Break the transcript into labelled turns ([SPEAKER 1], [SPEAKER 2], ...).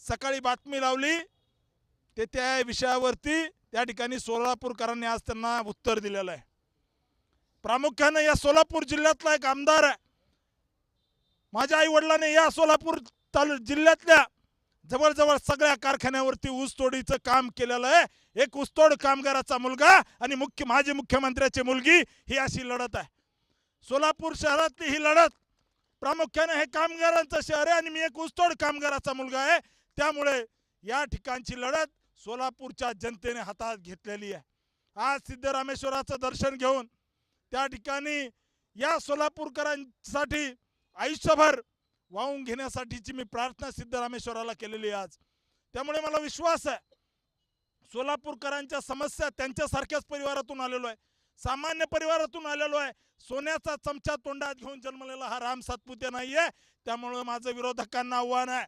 [SPEAKER 1] सकाळी बातमी लावली ते त्या विषयावरती त्या ठिकाणी सोलापूरकरांनी आज त्यांना उत्तर दिलेलं आहे। प्रामुख्याने या सोलापूर जिल्ह्यातला एक आमदार आहे। माझ्या आई वडिलांनी या सोलापूर जिल्ह्यातल्या जवळजवळ सगळ्या कारखान्यावरती ऊसतोडीचं काम केलेलं आहे। एक ऊसतोड कामगाराचा मुलगा आणि माजी मुख्यमंत्र्याची मुलगी ही अशी लढत आहे। सोलापूर शहरातली ही लढत प्रामुख्याने हे कामगारांचं शहर आहे आणि मी एक ऊसतोड कामगाराचा मुलगा आहे, त्यामुळे या ठिकाणची लढत सोलापूरच्या जनतेने हातात घेतलेली आहे। आज सिद्धरामेश्वराचं दर्शन घेऊन त्या ठिकाणी या सोलापूरकरांसाठी आयुष्यभर वाहून घेण्यासाठीची मी प्रार्थना सिद्धरामेश्वराला केलेली आहे आज। त्यामुळे मला विश्वास आहे सोलापूरकरांच्या समस्या त्यांच्यासारख्याच परिवारातून आलेलो आहे, सामान्य परिवारातून आलेलो आहे। सोन्याचा चमचा तोंडात घेऊन जन्मलेला हा राम सातपुते नाहीये। त्यामुळे माझं विरोधकांना आव्हान आहे,